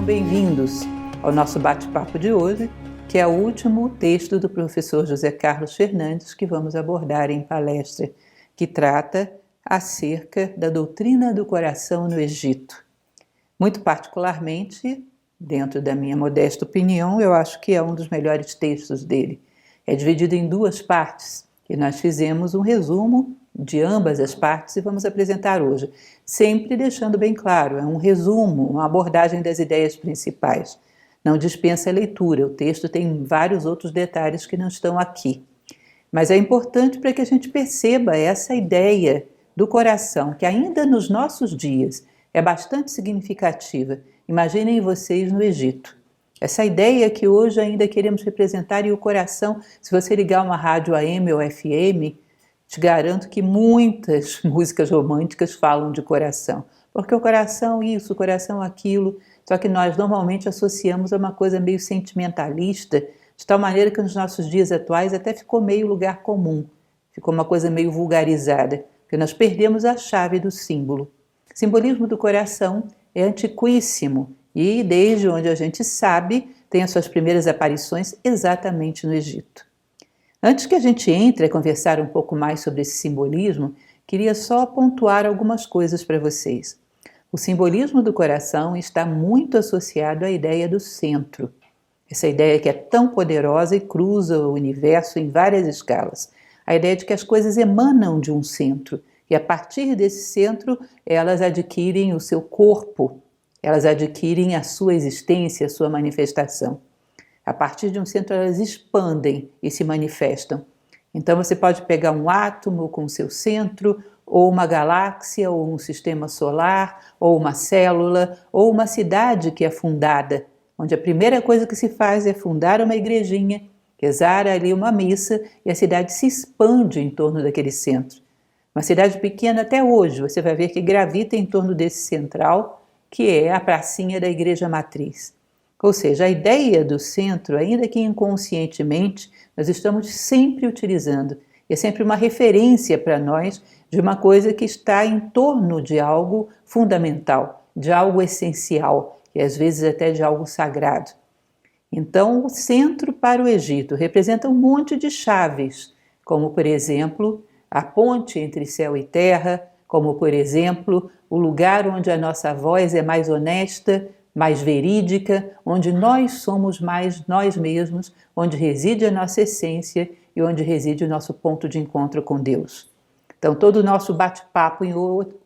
bem-vindos ao nosso bate-papo de hoje, que é o último texto do professor José Carlos Fernandes que vamos abordar em palestra, que trata acerca da doutrina do coração no Egito. Muito particularmente, dentro da minha modesta opinião, eu acho que é um dos melhores textos dele. É dividido em duas partes e nós fizemos um resumo de ambas as partes e vamos apresentar hoje, sempre deixando bem claro, é um resumo, uma abordagem das ideias principais. Não dispensa a leitura, o texto tem vários outros detalhes que não estão aqui. Mas é importante para que a gente perceba essa ideia do coração, que ainda nos nossos dias é bastante significativa. Imaginem vocês no Egito. Essa ideia que hoje ainda queremos representar, e o coração, se você ligar uma rádio AM ou FM, te garanto que muitas músicas românticas falam de coração. Porque o coração isso, o coração aquilo, só que nós normalmente associamos a uma coisa meio sentimentalista, de tal maneira que nos nossos dias atuais até ficou meio lugar comum, ficou uma coisa meio vulgarizada, porque nós perdemos a chave do símbolo. O simbolismo do coração é antiquíssimo e, desde onde a gente sabe, tem as suas primeiras aparições exatamente no Egito. Antes que a gente entre a conversar um pouco mais sobre esse simbolismo, queria só pontuar algumas coisas para vocês. O simbolismo do coração está muito associado à ideia do centro. Essa ideia que é tão poderosa e cruza o universo em várias escalas. A ideia de que as coisas emanam de um centro e a partir desse centro elas adquirem o seu corpo, elas adquirem a sua existência, a sua manifestação. A partir de um centro elas expandem e se manifestam. Então você pode pegar um átomo com seu centro, ou uma galáxia, ou um sistema solar, ou uma célula, ou uma cidade que é fundada, onde a primeira coisa que se faz é fundar uma igrejinha, rezar ali uma missa e a cidade se expande em torno daquele centro. Uma cidade pequena até hoje, você vai ver que gravita em torno desse central, que é a pracinha da igreja matriz. Ou seja, a ideia do centro, ainda que inconscientemente, nós estamos sempre utilizando. E é sempre uma referência para nós de uma coisa que está em torno de algo fundamental, de algo essencial, e às vezes até de algo sagrado. Então, o centro para o Egito representa um monte de chaves, como, por exemplo, a ponte entre céu e terra, como, por exemplo, o lugar onde a nossa voz é mais honesta, mais verídica, onde nós somos mais nós mesmos, onde reside a nossa essência e onde reside o nosso ponto de encontro com Deus. Então, todo o nosso bate-papo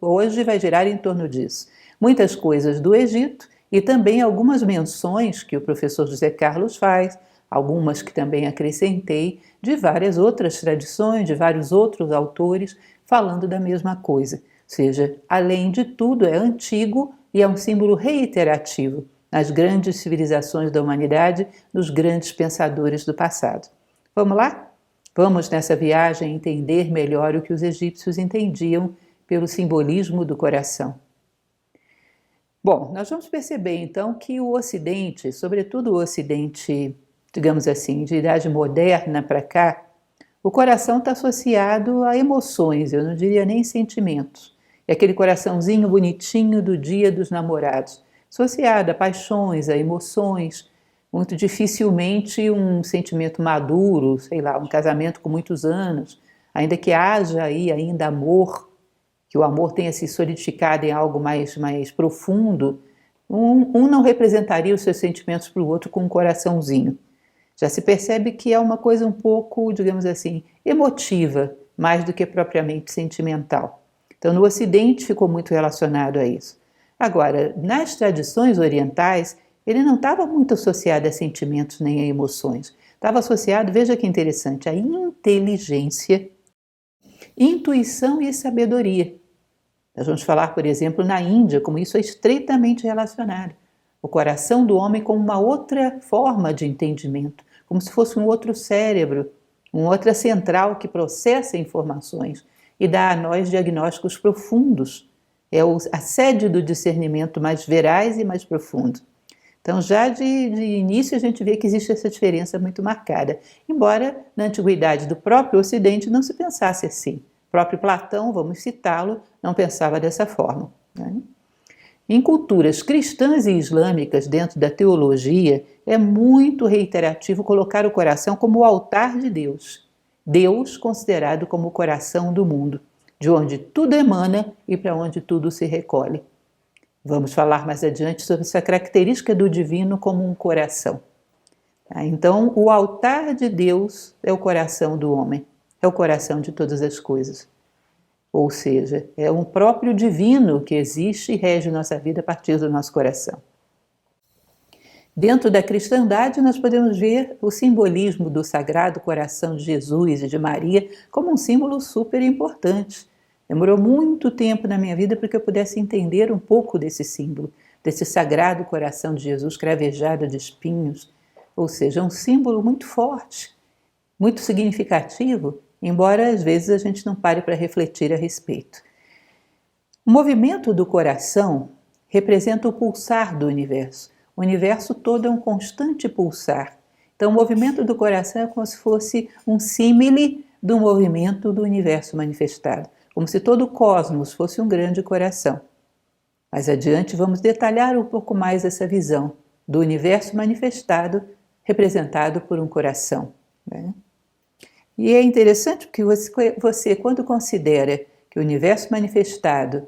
hoje vai girar em torno disso. Muitas coisas do Egito e também algumas menções que o professor José Carlos faz, algumas que também acrescentei, de várias outras tradições, de vários outros autores, falando da mesma coisa. Ou seja, além de tudo, é antigo e é um símbolo reiterativo nas grandes civilizações da humanidade, nos grandes pensadores do passado. Vamos lá? Vamos nessa viagem entender melhor o que os egípcios entendiam pelo simbolismo do coração. Bom, nós vamos perceber então que o Ocidente, sobretudo o Ocidente, digamos assim, de idade moderna para cá, o coração está associado a emoções, eu não diria nem sentimentos. É aquele coraçãozinho bonitinho do dia dos namorados, associado a paixões, a emoções, muito dificilmente um sentimento maduro, sei lá, um casamento com muitos anos, ainda que haja aí ainda amor, que o amor tenha se solidificado em algo mais profundo, um não representaria os seus sentimentos para o outro com um coraçãozinho. Já se percebe que é uma coisa um pouco, digamos assim, emotiva, mais do que propriamente sentimental. Então, no Ocidente ficou muito relacionado a isso. Agora, nas tradições orientais, ele não estava muito associado a sentimentos nem a emoções. Estava associado, veja que interessante, a inteligência, intuição e sabedoria. Nós vamos falar, por exemplo, na Índia, como isso é estreitamente relacionado. O coração do homem como uma outra forma de entendimento, como se fosse um outro cérebro, uma outra central que processa informações e dá a nós diagnósticos profundos. É a sede do discernimento mais veraz e mais profundo. Então, já de início, a gente vê que existe essa diferença muito marcada, embora na antiguidade do próprio Ocidente não se pensasse assim. O próprio Platão, vamos citá-lo, não pensava dessa forma, né? Em culturas cristãs e islâmicas, dentro da teologia, é muito reiterativo colocar o coração como o altar de Deus. Deus considerado como o coração do mundo, de onde tudo emana e para onde tudo se recolhe. Vamos falar mais adiante sobre essa característica do divino como um coração. Então, o altar de Deus é o coração do homem, é o coração de todas as coisas. Ou seja, é um próprio divino que existe e rege nossa vida a partir do nosso coração. Dentro da cristandade, nós podemos ver o simbolismo do Sagrado Coração de Jesus e de Maria como um símbolo super importante. Demorou muito tempo na minha vida para que eu pudesse entender um pouco desse símbolo, desse Sagrado Coração de Jesus cravejado de espinhos. Ou seja, um símbolo muito forte, muito significativo, embora às vezes a gente não pare para refletir a respeito. O movimento do coração representa o pulsar do universo. O universo todo é um constante pulsar. Então, o movimento do coração é como se fosse um símile do movimento do universo manifestado, como se todo o cosmos fosse um grande coração. Mais adiante, vamos detalhar um pouco mais essa visão do universo manifestado, representado por um coração, né? E é interessante porque você, quando considera que o universo manifestado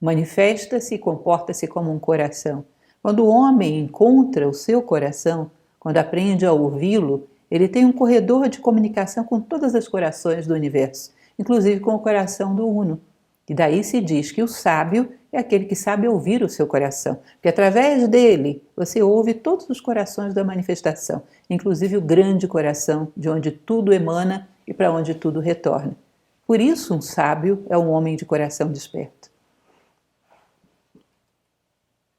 manifesta-se e comporta-se como um coração, quando o homem encontra o seu coração, quando aprende a ouvi-lo, ele tem um corredor de comunicação com todas as corações do universo, inclusive com o coração do Uno. E daí se diz que o sábio é aquele que sabe ouvir o seu coração, porque através dele você ouve todos os corações da manifestação, inclusive o grande coração, de onde tudo emana e para onde tudo retorna. Por isso, um sábio é um homem de coração desperto.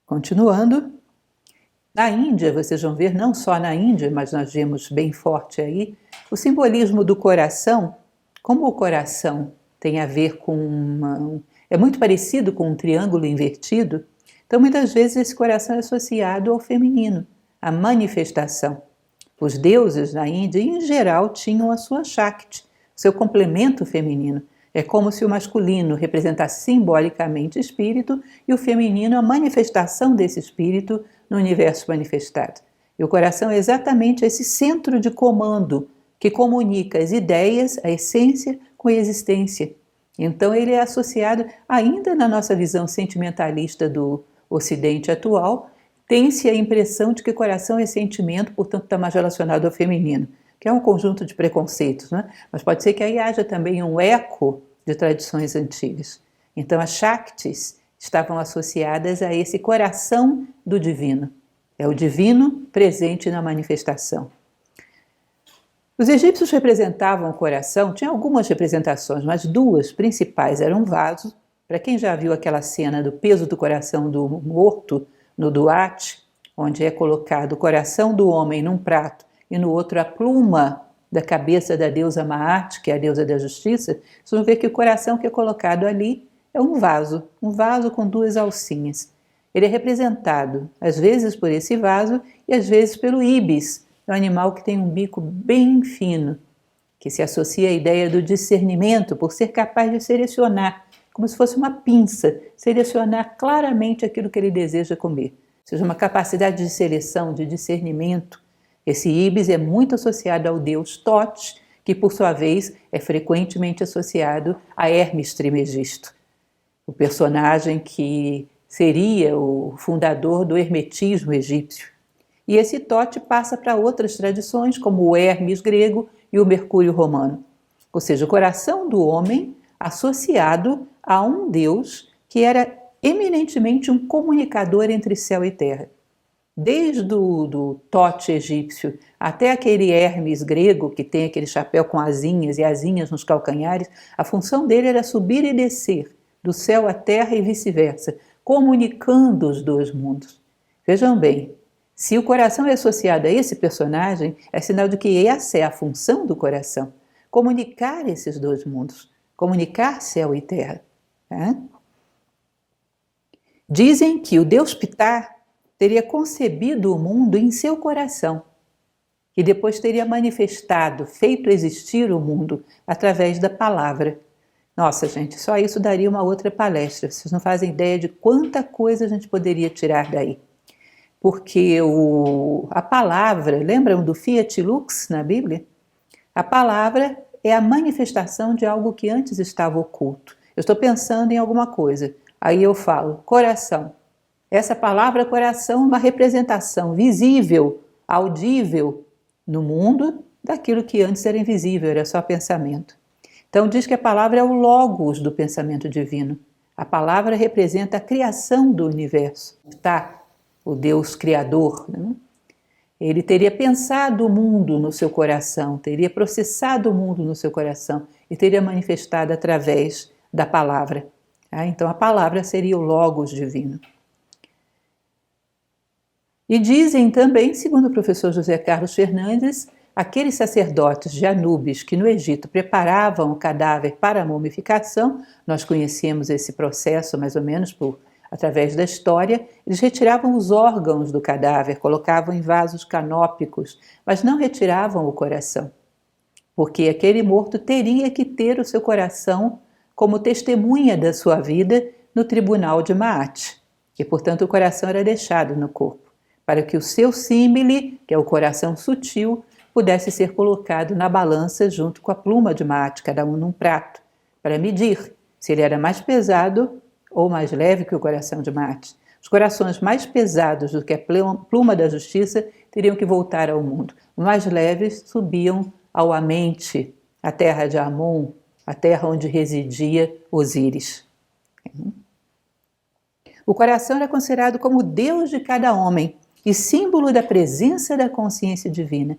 Continuando, na Índia, vocês vão ver, não só na Índia, mas nós vemos bem forte aí, o simbolismo do coração, como o coração tem a ver com é muito parecido com um triângulo invertido, então muitas vezes esse coração é associado ao feminino, à manifestação. Os deuses na Índia, em geral, tinham a sua Shakti, seu complemento feminino. É como se o masculino representasse simbolicamente espírito e o feminino a manifestação desse espírito no universo manifestado. E o coração é exatamente esse centro de comando que comunica as ideias, a essência, com a existência. Então ele é associado, ainda na nossa visão sentimentalista do Ocidente atual, tem-se a impressão de que coração é sentimento, portanto está mais relacionado ao feminino, que é um conjunto de preconceitos, né? Mas pode ser que aí haja também um eco de tradições antigas. Então as Shaktis estavam associadas a esse coração do divino. É o divino presente na manifestação. Os egípcios representavam o coração, tinha algumas representações, mas duas principais eram um vaso. Para quem já viu aquela cena do peso do coração do morto no Duat, onde é colocado o coração do homem num prato e no outro a pluma da cabeça da deusa Maat, que é a deusa da justiça, vocês vão ver que o coração que é colocado ali é um vaso com duas alcinhas. Ele é representado, às vezes por esse vaso e às vezes pelo íbis, é um animal que tem um bico bem fino, que se associa à ideia do discernimento, por ser capaz de selecionar, como se fosse uma pinça, selecionar claramente aquilo que ele deseja comer. Ou seja, uma capacidade de seleção, de discernimento. Esse íbis é muito associado ao deus Thoth, que por sua vez é frequentemente associado a Hermes Trismegisto, o personagem que seria o fundador do hermetismo egípcio. E esse Thoth passa para outras tradições, como o Hermes grego e o Mercúrio romano. Ou seja, o coração do homem associado a um deus que era eminentemente um comunicador entre céu e terra. Desde o Thoth egípcio até aquele Hermes grego, que tem aquele chapéu com asinhas e asinhas nos calcanhares, a função dele era subir e descer, do céu à terra e vice-versa, comunicando os dois mundos. Vejam bem, se o coração é associado a esse personagem, é sinal de que essa é a função do coração, comunicar esses dois mundos, comunicar céu e terra. Dizem que o deus Ptah teria concebido o mundo em seu coração e depois teria manifestado, feito existir o mundo através da palavra. Nossa, gente, só isso daria uma outra palestra. Vocês não fazem ideia de quanta coisa a gente poderia tirar daí. Porque a palavra, lembram do Fiat Lux na Bíblia? A palavra é a manifestação de algo que antes estava oculto. Eu estou pensando em alguma coisa, aí eu falo coração. Essa palavra coração é uma representação visível, audível no mundo daquilo que antes era invisível, era só pensamento. Então diz que a palavra é o logos do pensamento divino. A palavra representa a criação do universo. Tá, o Deus criador, né? Ele teria pensado o mundo no seu coração, teria processado o mundo no seu coração e teria manifestado através da palavra. Então a palavra seria o logos divino. E dizem também, segundo o professor José Carlos Fernandes, aqueles sacerdotes de Anubis que no Egito preparavam o cadáver para a mumificação, nós conhecemos esse processo mais ou menos através da história, eles retiravam os órgãos do cadáver, colocavam em vasos canópicos, mas não retiravam o coração, porque aquele morto teria que ter o seu coração como testemunha da sua vida no tribunal de Maat, e portanto o coração era deixado no corpo, para que o seu símile, que é o coração sutil, pudesse ser colocado na balança junto com a pluma de Maat, cada um num prato, para medir se ele era mais pesado ou mais leve que o coração de Maat. Os corações mais pesados do que a pluma da justiça teriam que voltar ao mundo. Os mais leves subiam ao Amente, a terra de Amon, a terra onde residia Osíris. O coração era considerado como o Deus de cada homem e símbolo da presença da consciência divina.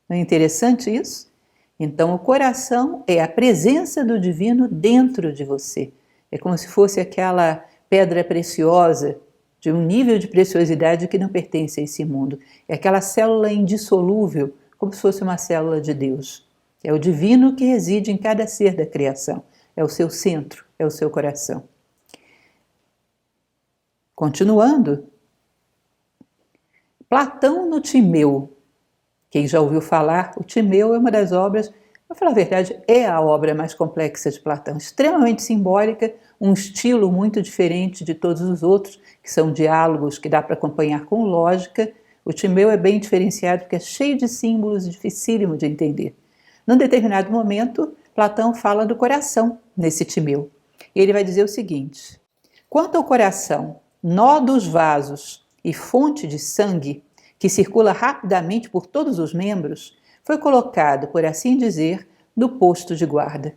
Não é interessante isso? Então, o coração é a presença do divino dentro de você. É como se fosse aquela pedra preciosa, de um nível de preciosidade que não pertence a esse mundo. É aquela célula indissolúvel, como se fosse uma célula de Deus. É o divino que reside em cada ser da criação. É o seu centro, é o seu coração. Continuando, Platão no Timeu. Quem já ouviu falar, o Timeu é uma das obras, para falar a verdade, é a obra mais complexa de Platão, extremamente simbólica, um estilo muito diferente de todos os outros, que são diálogos que dá para acompanhar com lógica. O Timeu é bem diferenciado porque é cheio de símbolos e dificílimo de entender. Num determinado momento, Platão fala do coração nesse Timeu. E ele vai dizer o seguinte: quanto ao coração, nó dos vasos e fonte de sangue, que circula rapidamente por todos os membros, foi colocado, por assim dizer, no posto de guarda. Ou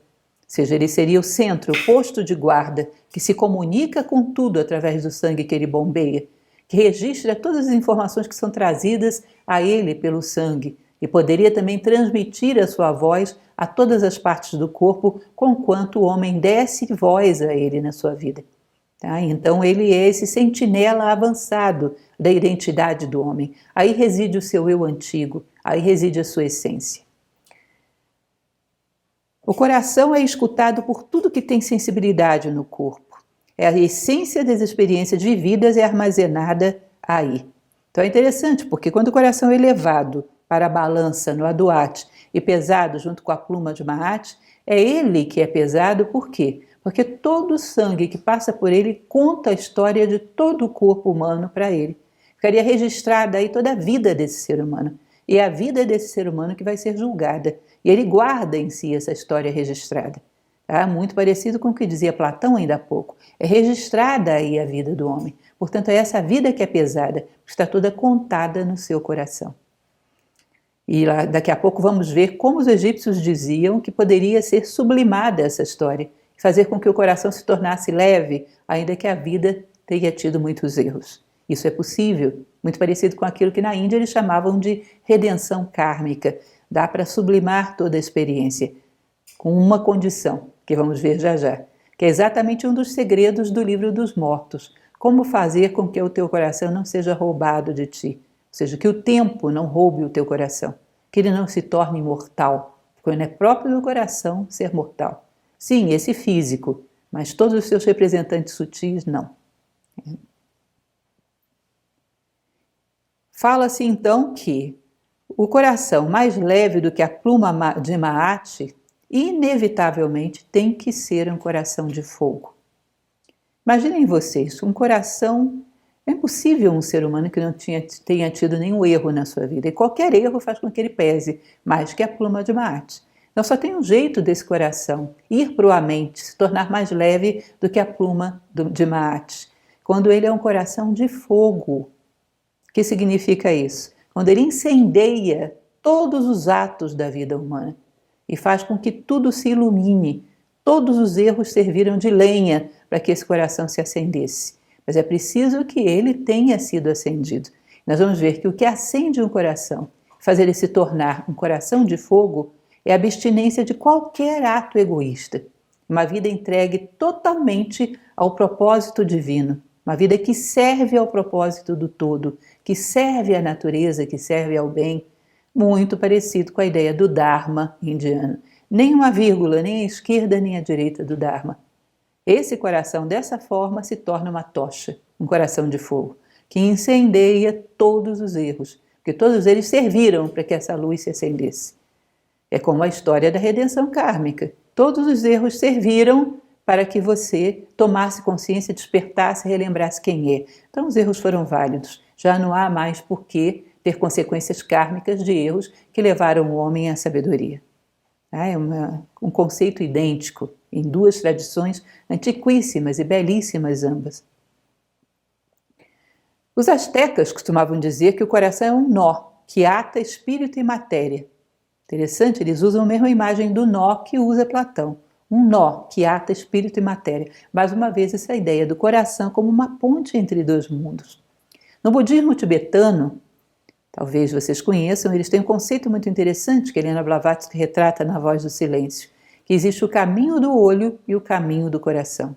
seja, ele seria o centro, o posto de guarda, que se comunica com tudo através do sangue que ele bombeia, que registra todas as informações que são trazidas a ele pelo sangue, e poderia também transmitir a sua voz a todas as partes do corpo, conquanto o homem desse voz a ele na sua vida. Tá? Então ele é esse sentinela avançado da identidade do homem. Aí reside o seu eu antigo, aí reside a sua essência. O coração é escutado por tudo que tem sensibilidade no corpo. É a essência das experiências vividas é armazenada aí. Então é interessante, porque quando o coração é elevado para a balança no Aduat e pesado junto com a pluma de Maat, é ele que é pesado, por quê? Porque todo o sangue que passa por ele conta a história de todo o corpo humano para ele. Ficaria registrada aí toda a vida desse ser humano. E é a vida desse ser humano que vai ser julgada. E ele guarda em si essa história registrada. Tá? Muito parecido com o que dizia Platão ainda há pouco. É registrada aí a vida do homem. Portanto, é essa vida que é pesada, está toda contada no seu coração. E lá, daqui a pouco vamos ver como os egípcios diziam que poderia ser sublimada essa história, fazer com que o coração se tornasse leve, ainda que a vida tenha tido muitos erros. Isso é possível, muito parecido com aquilo que na Índia eles chamavam de redenção kármica. Dá para sublimar toda a experiência, com uma condição, que vamos ver já já, que é exatamente um dos segredos do livro dos mortos. Como fazer com que o teu coração não seja roubado de ti, ou seja, que o tempo não roube o teu coração, que ele não se torne mortal, porque não é próprio do coração ser mortal. Sim, esse físico, mas todos os seus representantes sutis, não. Fala-se então que o coração mais leve do que a pluma de Maat inevitavelmente tem que ser um coração de fogo. Imaginem vocês, um coração... É impossível um ser humano que não tenha tido nenhum erro na sua vida. E qualquer erro faz com que ele pese mais que a pluma de Marte. Então só tem um jeito desse coração ir para a mente, se tornar mais leve do que a pluma de Marte. Quando ele é um coração de fogo. O que significa isso? Quando ele incendeia todos os atos da vida humana e faz com que tudo se ilumine. Todos os erros serviram de lenha para que esse coração se acendesse. Mas é preciso que ele tenha sido acendido. Nós vamos ver que o que acende um coração, faz ele se tornar um coração de fogo, é a abstinência de qualquer ato egoísta. Uma vida entregue totalmente ao propósito divino. Uma vida que serve ao propósito do todo, que serve à natureza, que serve ao bem. Muito parecido com a ideia do Dharma indiano. Nem uma vírgula, nem à esquerda nem à direita do Dharma. Esse coração, dessa forma, se torna uma tocha, um coração de fogo, que incendeia todos os erros, porque todos eles serviram para que essa luz se acendesse. É como a história da redenção kármica. Todos os erros serviram para que você tomasse consciência, despertasse e relembrasse quem é. Então os erros foram válidos. Já não há mais por que ter consequências kármicas de erros que levaram o homem à sabedoria. É um conceito idêntico em duas tradições antiquíssimas e belíssimas ambas. Os astecas costumavam dizer que o coração é um nó que ata espírito e matéria. Interessante, eles usam a mesma imagem do nó que usa Platão. Um nó que ata espírito e matéria. Mais uma vez, essa ideia do coração como uma ponte entre dois mundos. No budismo tibetano, talvez vocês conheçam, eles têm um conceito muito interessante que Helena Blavatsky retrata na Voz do Silêncio, que existe o caminho do olho e o caminho do coração.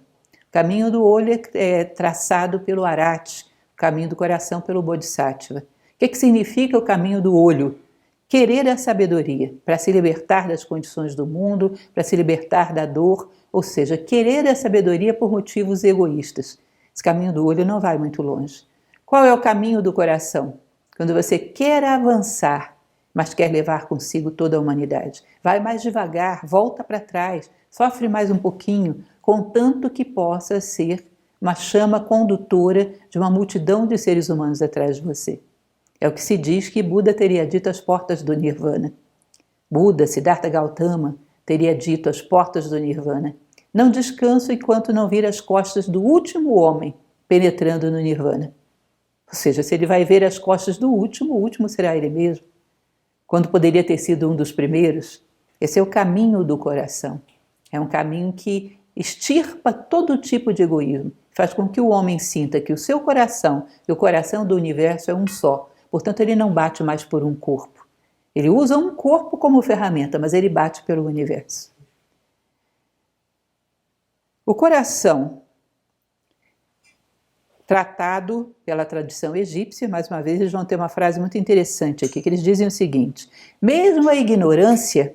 O caminho do olho é traçado pelo Arati, o caminho do coração pelo Bodhisattva. O que significa o caminho do olho? Querer a sabedoria, para se libertar das condições do mundo, para se libertar da dor, ou seja, querer a sabedoria por motivos egoístas. Esse caminho do olho não vai muito longe. Qual é o caminho do coração? Quando você quer avançar, mas quer levar consigo toda a humanidade. Vai mais devagar, volta para trás, sofre mais um pouquinho, contanto que possa ser uma chama condutora de uma multidão de seres humanos atrás de você. É o que se diz que Buda teria dito às portas do Nirvana. Buda, Siddhartha Gautama, teria dito às portas do Nirvana: não descanso enquanto não vir as costas do último homem penetrando no Nirvana. Ou seja, se ele vai ver as costas do último, o último será ele mesmo. Quando poderia ter sido um dos primeiros. Esse é o caminho do coração. É um caminho que extirpa todo tipo de egoísmo. Faz com que o homem sinta que o seu coração e o coração do universo é um só. Portanto, ele não bate mais por um corpo. Ele usa um corpo como ferramenta, mas ele bate pelo universo. O coração, tratado pela tradição egípcia, mais uma vez eles vão ter uma frase muito interessante aqui, que eles dizem o seguinte: mesmo a ignorância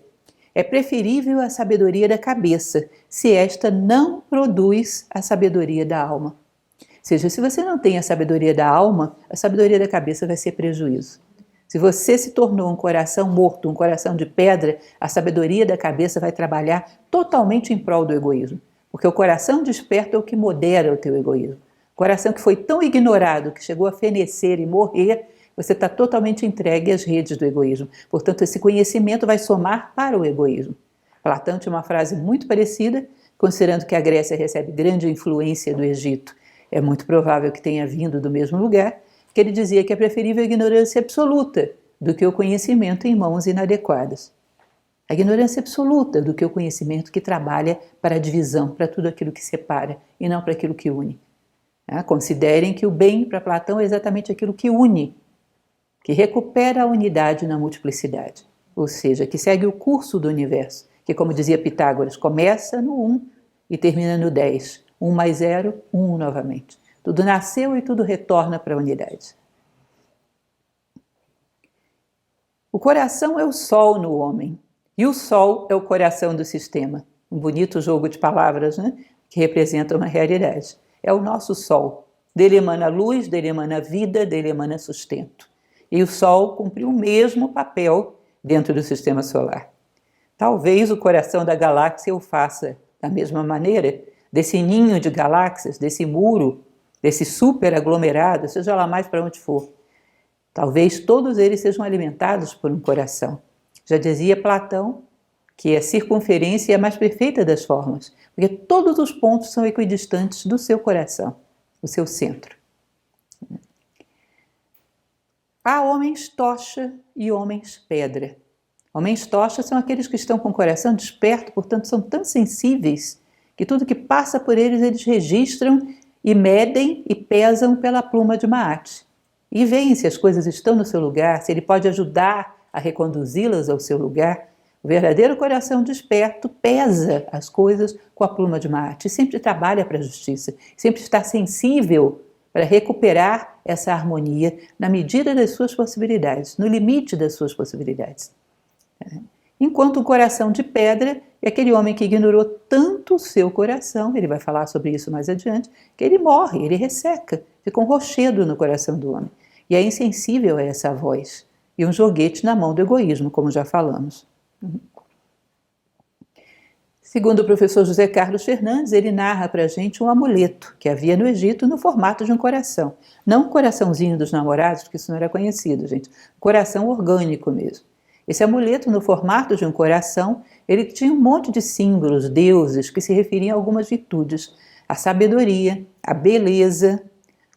é preferível à sabedoria da cabeça, se esta não produz a sabedoria da alma. Ou seja, se você não tem a sabedoria da alma, a sabedoria da cabeça vai ser prejuízo. Se você se tornou um coração morto, um coração de pedra, a sabedoria da cabeça vai trabalhar totalmente em prol do egoísmo. Porque o coração desperto é o que modera o teu egoísmo. O coração que foi tão ignorado, que chegou a fenecer e morrer, você está totalmente entregue às redes do egoísmo. Portanto, esse conhecimento vai somar para o egoísmo. Platão tinha uma frase muito parecida, considerando que a Grécia recebe grande influência do Egito. É muito provável que tenha vindo do mesmo lugar, que ele dizia que é preferível a ignorância absoluta do que o conhecimento em mãos inadequadas. A ignorância absoluta do que o conhecimento que trabalha para a divisão, para tudo aquilo que separa e não para aquilo que une. Considerem que o bem para Platão é exatamente aquilo que une, que recupera a unidade na multiplicidade, ou seja, que segue o curso do universo, que, como dizia Pitágoras, começa no 1 e termina no 10. 1 mais 0, 1 novamente. Tudo nasceu e tudo retorna para a unidade. O coração é o sol no homem, e o sol é o coração do sistema. Um bonito jogo de palavras, né? Que representa uma realidade. É o nosso sol. Dele emana luz, dele emana vida, dele emana sustento. E o sol cumpre o mesmo papel dentro do sistema solar. Talvez o coração da galáxia o faça da mesma maneira, desse ninho de galáxias, desse muro, desse super aglomerado, seja lá mais para onde for. Talvez todos eles sejam alimentados por um coração. Já dizia Platão que a circunferência é a mais perfeita das formas, porque todos os pontos são equidistantes do seu coração, do seu centro. Há homens tocha e homens pedra. Homens tocha são aqueles que estão com o coração desperto, portanto são tão sensíveis que tudo que passa por eles registram e medem e pesam pela pluma de Maat. E veem se as coisas estão no seu lugar, se ele pode ajudar a reconduzi-las ao seu lugar. O verdadeiro coração desperto pesa as coisas com a pluma de Maat e sempre trabalha para a justiça, sempre está sensível para recuperar essa harmonia na medida das suas possibilidades, no limite das suas possibilidades. Enquanto o coração de pedra é aquele homem que ignorou tanto o seu coração, ele vai falar sobre isso mais adiante, que ele morre, ele resseca, fica um rochedo no coração do homem. E é insensível a essa voz. E um joguete na mão do egoísmo, como já falamos. Segundo o professor José Carlos Fernandes, ele narra para a gente um amuleto que havia no Egito no formato de um coração. Não um coraçãozinho dos namorados, porque isso não era conhecido, gente. Um coração orgânico mesmo. Esse amuleto, no formato de um coração, ele tinha um monte de símbolos, deuses, que se referiam a algumas virtudes. A sabedoria, a beleza,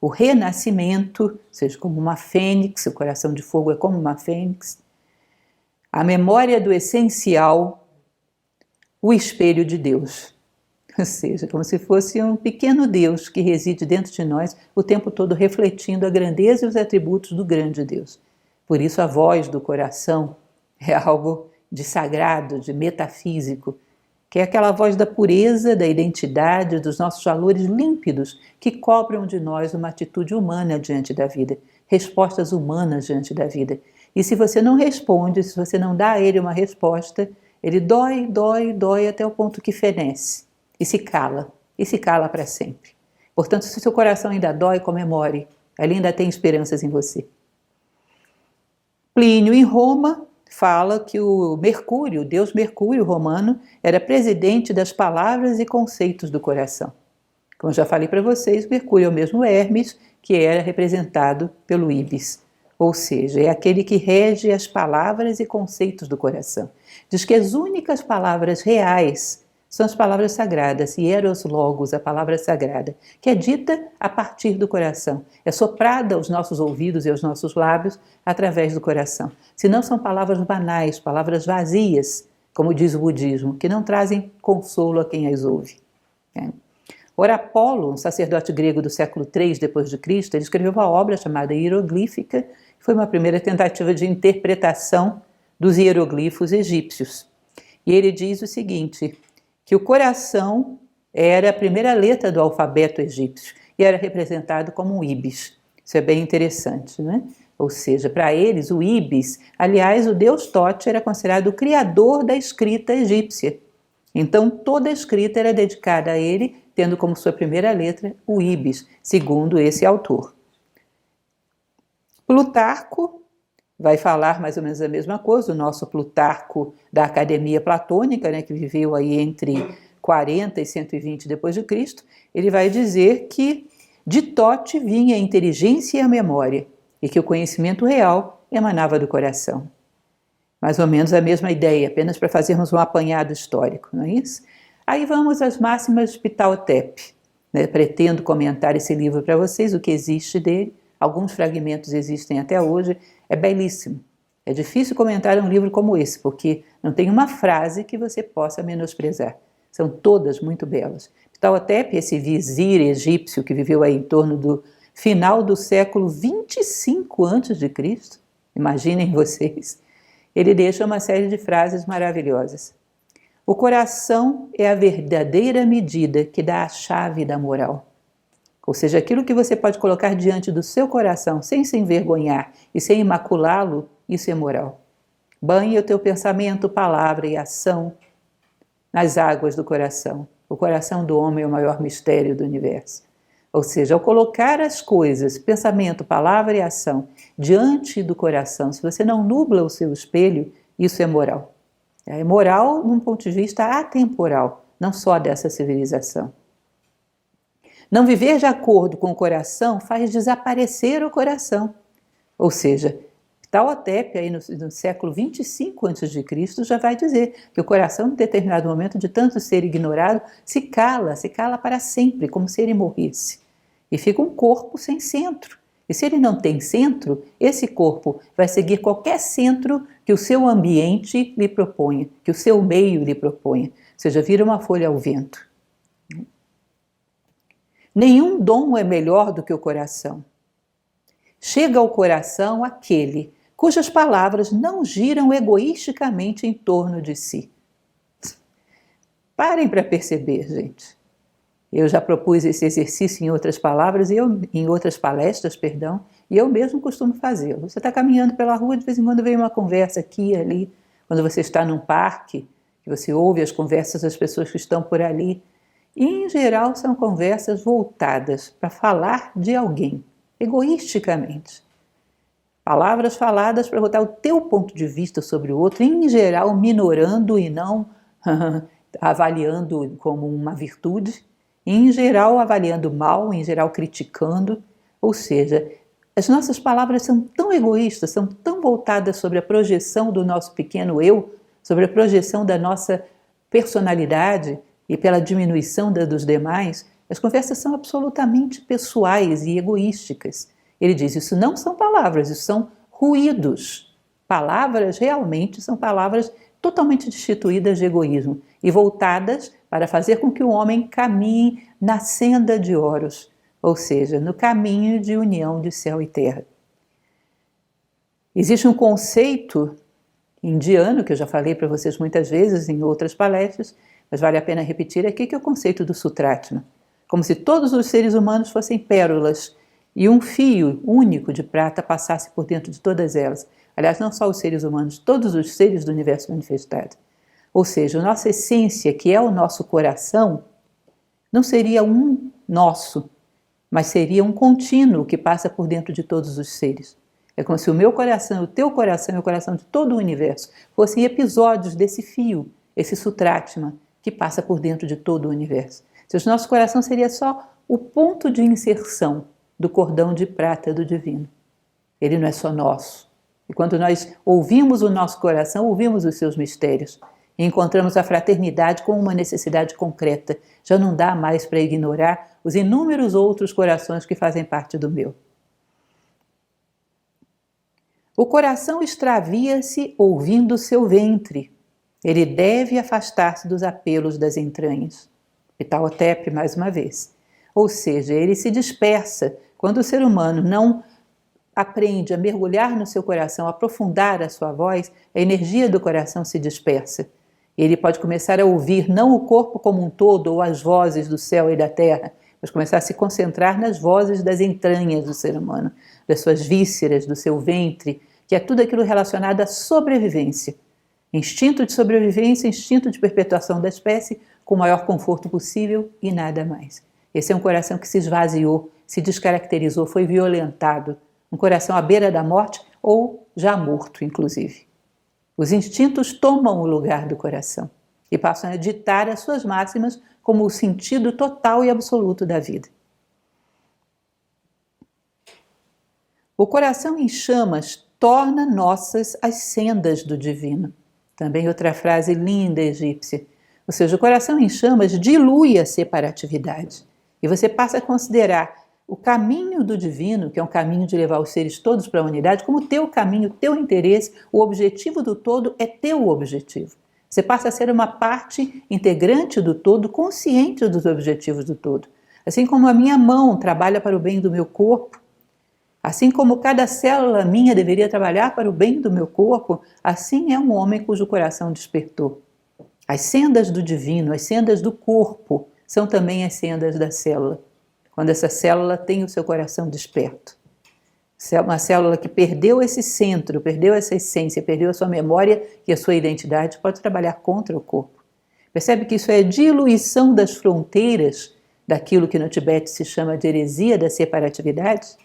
o renascimento, ou seja, como uma fênix, o coração de fogo é como uma fênix, a memória do essencial, o espelho de Deus. Ou seja, como se fosse um pequeno Deus que reside dentro de nós o tempo todo refletindo a grandeza e os atributos do grande Deus. Por isso a voz do coração é algo de sagrado, de metafísico, que é aquela voz da pureza, da identidade, dos nossos valores límpidos, que cobram de nós uma atitude humana diante da vida, respostas humanas diante da vida. E se você não responde, se você não dá a ele uma resposta, ele dói, dói, dói até o ponto que fenece e se cala para sempre. Portanto, se o seu coração ainda dói, comemore, ele ainda tem esperanças em você. Plínio, em Roma, fala que o Mercúrio, o deus Mercúrio romano, era presidente das palavras e conceitos do coração. Como eu já falei para vocês, Mercúrio é o mesmo Hermes, que era representado pelo Ibis, ou seja, é aquele que rege as palavras e conceitos do coração. Diz que as únicas palavras reais são as palavras sagradas, hieros logos, a palavra sagrada, que é dita a partir do coração, é soprada aos nossos ouvidos e aos nossos lábios através do coração. Senão são palavras banais, palavras vazias, como diz o budismo, que não trazem consolo a quem as ouve. Ora, Apolo, um sacerdote grego do século III d.C., ele escreveu uma obra chamada Hieroglífica, que foi uma primeira tentativa de interpretação dos hieroglifos egípcios. E ele diz o seguinte, que o coração era a primeira letra do alfabeto egípcio e era representado como um íbis. Isso é bem interessante, né? Ou seja, para eles, o íbis, aliás, o deus Tote era considerado o criador da escrita egípcia. Então, toda a escrita era dedicada a ele, tendo como sua primeira letra o íbis, segundo esse autor. Plutarco vai falar mais ou menos a mesma coisa, o nosso Plutarco da Academia Platônica, né, que viveu aí entre 40 e 120 d.C., ele vai dizer que de Tote vinha a inteligência e a memória, e que o conhecimento real emanava do coração. Mais ou menos a mesma ideia, apenas para fazermos um apanhado histórico, não é isso? Aí vamos às máximas de Ptah-hotep, né? Pretendo comentar esse livro para vocês, o que existe dele, alguns fragmentos existem até hoje, é belíssimo. É difícil comentar um livro como esse, porque não tem uma frase que você possa menosprezar. São todas muito belas. Ptah-hotep, esse vizir egípcio que viveu aí em torno do final do século 25 a.C., imaginem vocês, ele deixa uma série de frases maravilhosas. O coração é a verdadeira medida que dá a chave da moral. Ou seja, aquilo que você pode colocar diante do seu coração sem se envergonhar e sem imaculá-lo, isso é moral. Banhe o teu pensamento, palavra e ação nas águas do coração. O coração do homem é o maior mistério do universo. Ou seja, ao colocar as coisas, pensamento, palavra e ação, diante do coração, se você não nubla o seu espelho, isso é moral. É moral num ponto de vista atemporal, não só dessa civilização. Não viver de acordo com o coração faz desaparecer o coração. Ou seja, Tauatepe, aí no século 25 a.C., já vai dizer que o coração, em determinado momento, de tanto ser ignorado, se cala para sempre, como se ele morresse. E fica um corpo sem centro. E se ele não tem centro, esse corpo vai seguir qualquer centro que o seu ambiente lhe proponha, que o seu meio lhe proponha. Ou seja, vira uma folha ao vento. Nenhum dom é melhor do que o coração. Chega ao coração aquele cujas palavras não giram egoisticamente em torno de si. Parem para perceber, gente. Eu já propus esse exercício em outras palestras, e eu mesmo costumo fazê-lo. Você está caminhando pela rua, de vez em quando vem uma conversa aqui e ali. Quando você está num parque, que você ouve as conversas das pessoas que estão por ali. E, em geral, são conversas voltadas para falar de alguém, egoisticamente. Palavras faladas para botar o teu ponto de vista sobre o outro, em geral minorando e não avaliando como uma virtude, em geral avaliando mal, em geral criticando. Ou seja, as nossas palavras são tão egoístas, são tão voltadas sobre a projeção do nosso pequeno eu, sobre a projeção da nossa personalidade e pela diminuição dos demais. As conversas são absolutamente pessoais e egoísticas. Ele diz, isso não são palavras, isso são ruídos. Palavras realmente são palavras totalmente destituídas de egoísmo e voltadas para fazer com que o homem caminhe na senda de Horus, ou seja, no caminho de união de céu e terra. Existe um conceito indiano, que eu já falei para vocês muitas vezes em outras palestras, mas vale a pena repetir aqui, que é o conceito do Sutratma. Como se todos os seres humanos fossem pérolas e um fio único de prata passasse por dentro de todas elas. Aliás, não só os seres humanos, todos os seres do universo manifestado. Ou seja, a nossa essência, que é o nosso coração, não seria um nosso, mas seria um contínuo que passa por dentro de todos os seres. É como se o meu coração, o teu coração e o coração de todo o universo fossem episódios desse fio, esse Sutratma, que passa por dentro de todo o universo. O nosso coração seria só o ponto de inserção do cordão de prata do divino. Ele não é só nosso. E quando nós ouvimos o nosso coração, ouvimos os seus mistérios. E encontramos a fraternidade como uma necessidade concreta. Já não dá mais para ignorar os inúmeros outros corações que fazem parte do meu. O coração extravia-se ouvindo seu ventre. Ele deve afastar-se dos apelos das entranhas. E Tauatepe, mais uma vez. Ou seja, ele se dispersa. Quando o ser humano não aprende a mergulhar no seu coração, a aprofundar a sua voz, a energia do coração se dispersa. Ele pode começar a ouvir não o corpo como um todo ou as vozes do céu e da terra, mas começar a se concentrar nas vozes das entranhas do ser humano, das suas vísceras, do seu ventre, que é tudo aquilo relacionado à sobrevivência. Instinto de sobrevivência, instinto de perpetuação da espécie, com o maior conforto possível e nada mais. Esse é um coração que se esvaziou, se descaracterizou, foi violentado. Um coração à beira da morte ou já morto, inclusive. Os instintos tomam o lugar do coração e passam a ditar as suas máximas como o sentido total e absoluto da vida. O coração em chamas torna nossas as sendas do divino. Também outra frase linda egípcia. Ou seja, o coração em chamas dilui a separatividade. E você passa a considerar o caminho do divino, que é um caminho de levar os seres todos para a unidade, como teu caminho, teu interesse, o objetivo do todo é teu objetivo. Você passa a ser uma parte integrante do todo, consciente dos objetivos do todo. Assim como a minha mão trabalha para o bem do meu corpo, assim como cada célula minha deveria trabalhar para o bem do meu corpo, assim é um homem cujo coração despertou. As sendas do divino, as sendas do corpo, são também as sendas da célula. Quando essa célula tem o seu coração desperto. Uma célula que perdeu esse centro, perdeu essa essência, perdeu a sua memória e a sua identidade, pode trabalhar contra o corpo. Percebe que isso é diluição das fronteiras daquilo que no Tibete se chama de heresia da separatividade?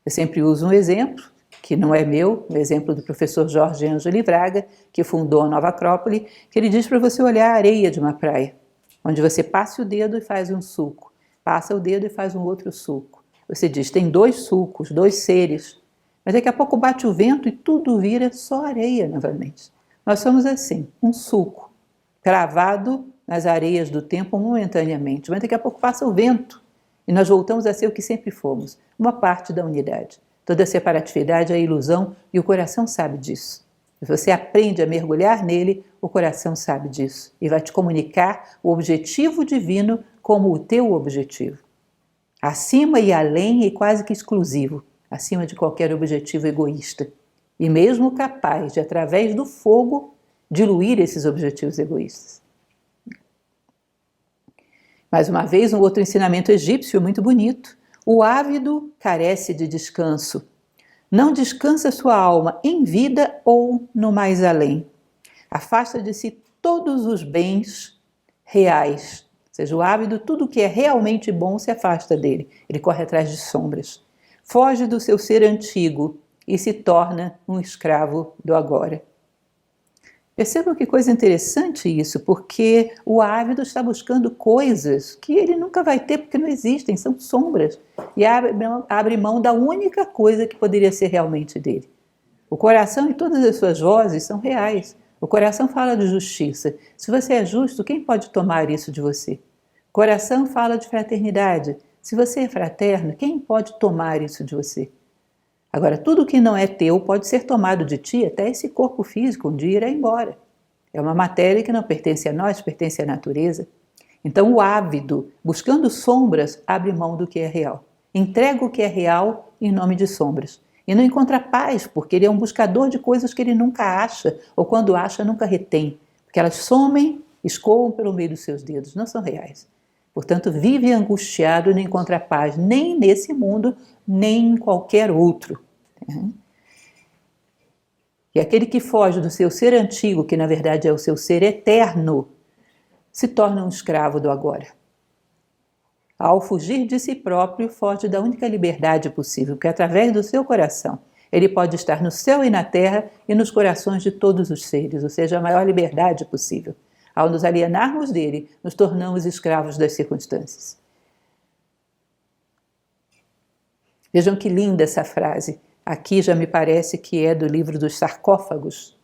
Eu sempre uso um exemplo, que não é meu, o exemplo do professor Jorge Ângeli Braga, que fundou a Nova Acrópole, que ele diz para você olhar a areia de uma praia, onde você passa o dedo e faz um sulco, passa o dedo e faz um outro sulco. Você diz, tem 2 sulcos, 2 seres, mas daqui a pouco bate o vento e tudo vira só areia novamente. Nós somos assim, um sulco, cravado nas areias do tempo momentaneamente, mas daqui a pouco passa o vento e nós voltamos a ser o que sempre fomos, uma parte da unidade. Toda separatividade é ilusão e o coração sabe disso. Se você aprende a mergulhar nele, o coração sabe disso e vai te comunicar o objetivo divino como o teu objetivo. Acima e além e quase que exclusivo, acima de qualquer objetivo egoísta. E mesmo capaz de, através do fogo, diluir esses objetivos egoístas. Mais uma vez, um outro ensinamento egípcio muito bonito. O ávido carece de descanso. Não descansa sua alma em vida ou no mais além. Afasta de si todos os bens reais. Ou seja, o ávido, tudo que é realmente bom se afasta dele. Ele corre atrás de sombras. Foge do seu ser antigo e se torna um escravo do agora. Percebam que coisa interessante isso, porque o ávido está buscando coisas que ele nunca vai ter porque não existem, são sombras. E abre mão da única coisa que poderia ser realmente dele. O coração e todas as suas vozes são reais. O coração fala de justiça. Se você é justo, quem pode tomar isso de você? O coração fala de fraternidade. Se você é fraterno, quem pode tomar isso de você? Agora, tudo que não é teu pode ser tomado de ti, até esse corpo físico um dia irá embora. É uma matéria que não pertence a nós, pertence à natureza. Então o ávido, buscando sombras, abre mão do que é real. Entrega o que é real em nome de sombras. E não encontra paz, porque ele é um buscador de coisas que ele nunca acha, ou quando acha, nunca retém. Porque elas somem, escoam pelo meio dos seus dedos, não são reais. Portanto, vive angustiado e não encontra paz, nem nesse mundo, nem em qualquer outro. E aquele que foge do seu ser antigo, que na verdade é o seu ser eterno, se torna um escravo do agora. Ao fugir de si próprio, foge da única liberdade possível, que é através do seu coração. Ele pode estar no céu e na terra e nos corações de todos os seres, ou seja, a maior liberdade possível. Ao nos alienarmos dele, nos tornamos escravos das circunstâncias. Vejam que linda essa frase. Aqui já me parece que é do livro dos sarcófagos,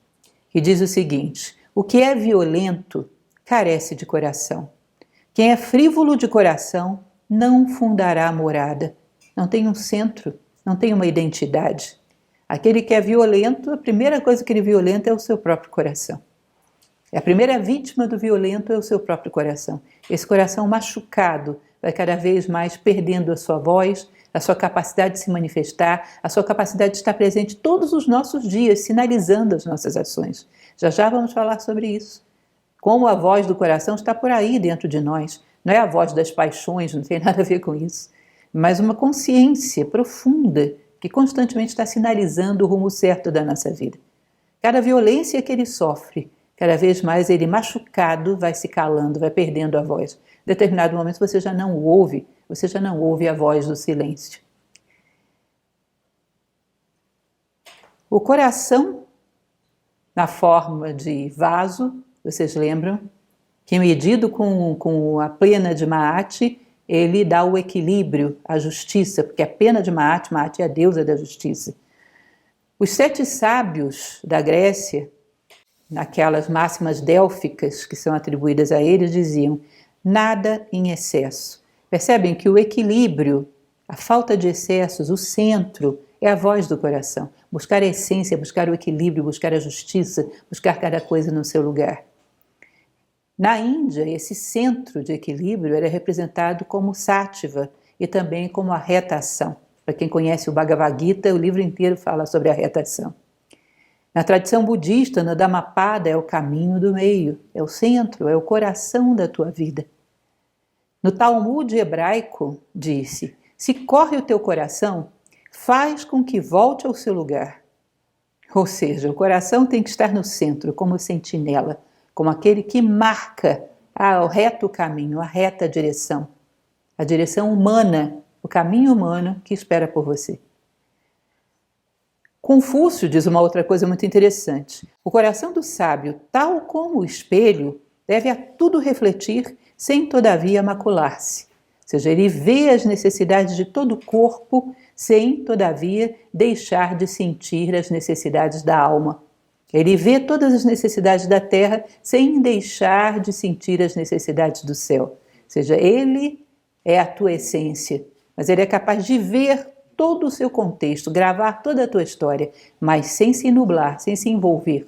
que diz o seguinte: o que é violento carece de coração. Quem é frívolo de coração não fundará morada. Não tem um centro, não tem uma identidade. Aquele que é violento, a primeira coisa que ele violenta é o seu próprio coração. A primeira vítima do violento é o seu próprio coração. Esse coração machucado vai cada vez mais perdendo a sua voz, a sua capacidade de se manifestar, a sua capacidade de estar presente todos os nossos dias, sinalizando as nossas ações. Já já vamos falar sobre isso. Como a voz do coração está por aí dentro de nós. Não é a voz das paixões, não tem nada a ver com isso. Mas uma consciência profunda que constantemente está sinalizando o rumo certo da nossa vida. Cada violência que ele sofre, cada vez mais ele machucado vai se calando, vai perdendo a voz. Em determinado momento você já não ouve a voz do silêncio. O coração, na forma de vaso, vocês lembram, que medido com a pena de Maat, ele dá o equilíbrio, a justiça, porque a pena de Maat é a deusa da justiça. Os 7 sábios da Grécia, naquelas máximas délficas que são atribuídas a eles, diziam: nada em excesso. Percebem que o equilíbrio, a falta de excessos, o centro, é a voz do coração. Buscar a essência, buscar o equilíbrio, buscar a justiça, buscar cada coisa no seu lugar. Na Índia, esse centro de equilíbrio era representado como sátiva e também como a reta ação. Para quem conhece o Bhagavad Gita, o livro inteiro fala sobre a reta ação. Na tradição budista, no Dhammapada, é o caminho do meio, é o centro, é o coração da tua vida. No Talmud hebraico, disse: se corre o teu coração, faz com que volte ao seu lugar. Ou seja, o coração tem que estar no centro, como sentinela, como aquele que marca o reto caminho, a reta direção. A direção humana, o caminho humano que espera por você. Confúcio diz uma outra coisa muito interessante. O coração do sábio, tal como o espelho, deve a tudo refletir, sem todavia macular-se. Ou seja, ele vê as necessidades de todo o corpo, sem todavia deixar de sentir as necessidades da alma. Ele vê todas as necessidades da terra, sem deixar de sentir as necessidades do céu. Ou seja, ele é a tua essência, mas ele é capaz de ver todo o seu contexto, gravar toda a tua história, mas sem se nublar, sem se envolver.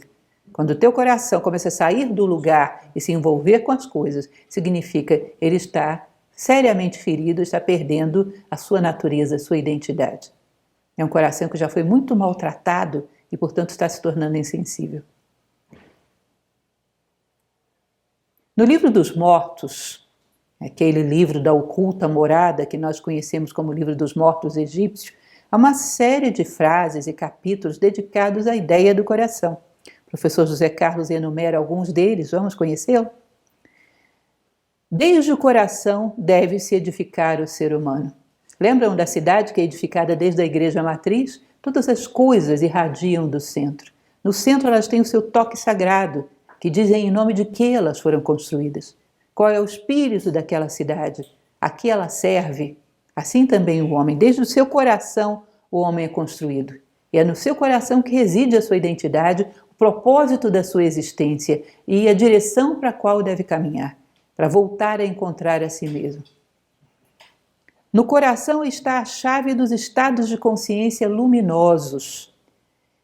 Quando o teu coração começa a sair do lugar e se envolver com as coisas, significa ele está seriamente ferido, está perdendo a sua natureza, a sua identidade. É um coração que já foi muito maltratado e, portanto, está se tornando insensível. No livro dos mortos, aquele livro da oculta morada que nós conhecemos como livro dos mortos egípcios, há uma série de frases e capítulos dedicados à ideia do coração. O professor José Carlos enumera alguns deles, vamos conhecê-lo? Desde o coração deve-se edificar o ser humano. Lembram da cidade que é edificada desde a igreja matriz? Todas as coisas irradiam do centro. No centro elas têm o seu toque sagrado, que dizem em nome de que elas foram construídas. Qual é o espírito daquela cidade? A que ela serve? Assim também o homem. Desde o seu coração o homem é construído. E é no seu coração que reside a sua identidade, o propósito da sua existência e a direção para a qual deve caminhar, para voltar a encontrar a si mesmo. No coração está a chave dos estados de consciência luminosos.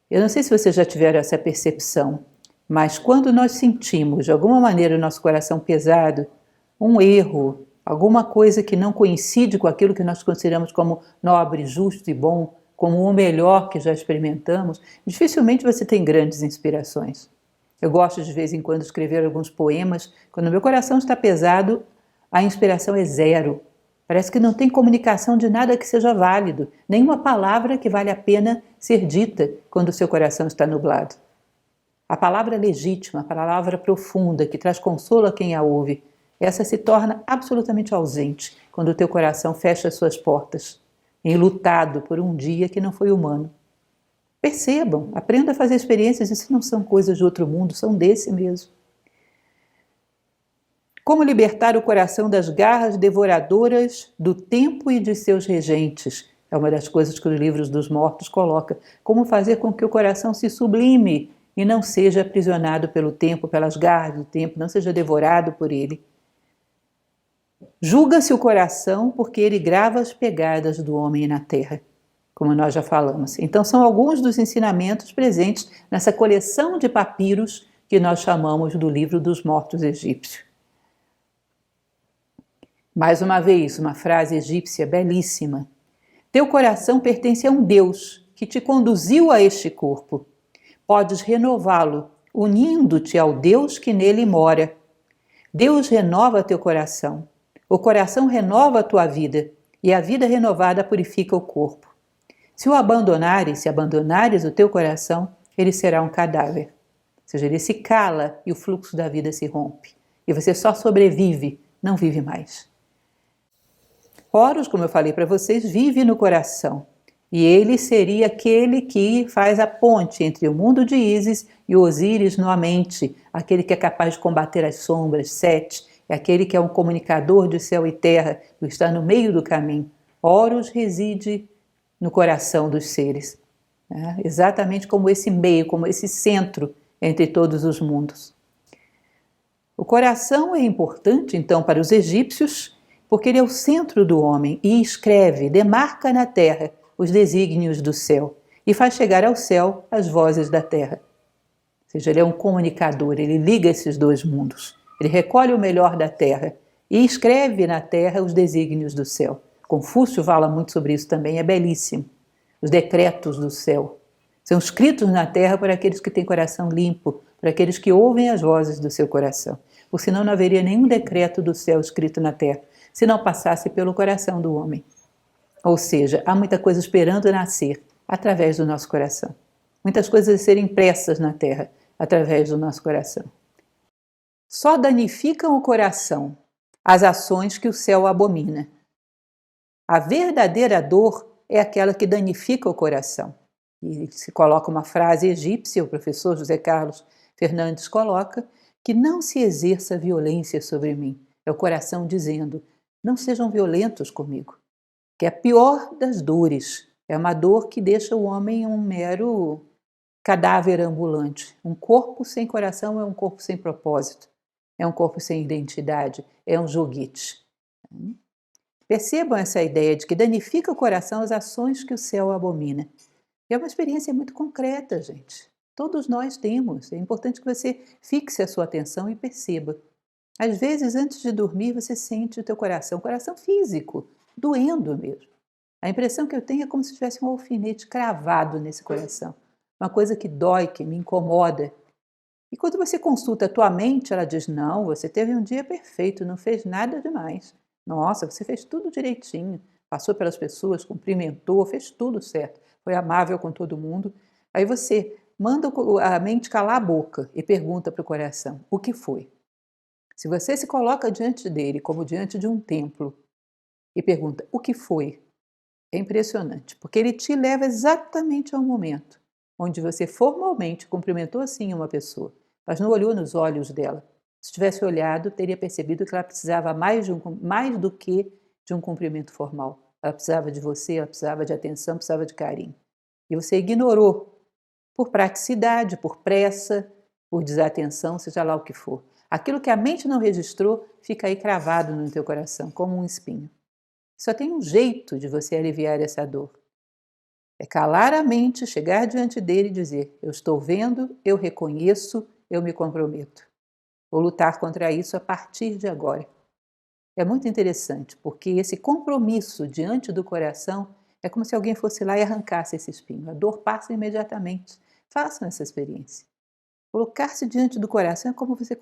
Eu não sei se vocês já tiveram essa percepção, mas quando nós sentimos, de alguma maneira, o nosso coração pesado, um erro, alguma coisa que não coincide com aquilo que nós consideramos como nobre, justo e bom, como o melhor que já experimentamos, dificilmente você tem grandes inspirações. Eu gosto de vez em quando escrever alguns poemas. Quando meu coração está pesado, a inspiração é zero. Parece que não tem comunicação de nada que seja válido, nenhuma palavra que vale a pena ser dita quando o seu coração está nublado. A palavra legítima, a palavra profunda, que traz consolo a quem a ouve, essa se torna absolutamente ausente quando o teu coração fecha as suas portas, enlutado por um dia que não foi humano. Percebam, aprenda a fazer experiências, isso não são coisas de outro mundo, são desse mesmo. Como libertar o coração das garras devoradoras do tempo e de seus regentes? É uma das coisas que os livros dos mortos coloca. Como fazer com que o coração se sublime e não seja aprisionado pelo tempo, pelas garras do tempo, não seja devorado por ele. Julga-se o coração porque ele grava as pegadas do homem na terra, como nós já falamos. Então são alguns dos ensinamentos presentes nessa coleção de papiros que nós chamamos do livro dos mortos egípcios. Mais uma vez, uma frase egípcia belíssima. Teu coração pertence a um Deus que te conduziu a este corpo. Podes renová-lo, unindo-te ao Deus que nele mora. Deus renova teu coração. O coração renova a tua vida, e a vida renovada purifica o corpo. Se o abandonares, se abandonares o teu coração, ele será um cadáver. Ou seja, ele se cala e o fluxo da vida se rompe. E você só sobrevive, não vive mais. Horus, como eu falei para vocês, vive no coração. E ele seria aquele que faz a ponte entre o mundo de Ísis e o Osíris na mente, aquele que é capaz de combater as sombras, Sete, é aquele que é um comunicador de céu e terra, que está no meio do caminho. Horus reside no coração dos seres, exatamente como esse meio, como esse centro entre todos os mundos. O coração é importante, então, para os egípcios, porque ele é o centro do homem e escreve, demarca na terra os desígnios do céu e faz chegar ao céu as vozes da terra. Ou seja, ele é um comunicador, ele liga esses dois mundos. Ele recolhe o melhor da terra e escreve na terra os desígnios do céu. Confúcio fala muito sobre isso também, é belíssimo. Os decretos do céu são escritos na terra por aqueles que têm coração limpo, por aqueles que ouvem as vozes do seu coração. Por senão não haveria nenhum decreto do céu escrito na terra, se não passasse pelo coração do homem. Ou seja, há muita coisa esperando nascer através do nosso coração. Muitas coisas a serem impressas na terra através do nosso coração. Só danificam o coração as ações que o céu abomina. A verdadeira dor é aquela que danifica o coração. E se coloca uma frase egípcia, o professor José Carlos Fernandes coloca, que não se exerça violência sobre mim. É o coração dizendo, não sejam violentos comigo. Que é a pior das dores. É uma dor que deixa o homem um mero cadáver ambulante. Um corpo sem coração é um corpo sem propósito. É um corpo sem identidade. É um joguete. Percebam essa ideia de que danifica o coração as ações que o céu abomina. É uma experiência muito concreta, gente. Todos nós temos. É importante que você fixe a sua atenção e perceba. Às vezes, antes de dormir, você sente o teu coração físico, doendo mesmo. A impressão que eu tenho é como se tivesse um alfinete cravado nesse coração. Uma coisa que dói, que me incomoda. E quando você consulta a tua mente, ela diz, não, você teve um dia perfeito, não fez nada demais. Nossa, você fez tudo direitinho, passou pelas pessoas, cumprimentou, fez tudo certo, foi amável com todo mundo. Aí você manda a mente calar a boca e pergunta para o coração, o que foi? Se você se coloca diante dele como diante de um templo e pergunta, o que foi? É impressionante, porque ele te leva exatamente ao momento onde você formalmente cumprimentou assim uma pessoa, mas não olhou nos olhos dela. Se tivesse olhado, teria percebido que ela precisava mais do que de um cumprimento formal. Ela precisava de você, ela precisava de atenção, precisava de carinho. E você ignorou, por praticidade, por pressa, por desatenção, seja lá o que for. Aquilo que a mente não registrou fica aí cravado no teu coração, como um espinho. Só tem um jeito de você aliviar essa dor. É calar a mente, chegar diante dele e dizer, eu estou vendo, eu reconheço, eu me comprometo. Vou lutar contra isso a partir de agora. É muito interessante, porque esse compromisso diante do coração é como se alguém fosse lá e arrancasse esse espinho. A dor passa imediatamente. Façam essa experiência. Colocar-se diante do coração é como você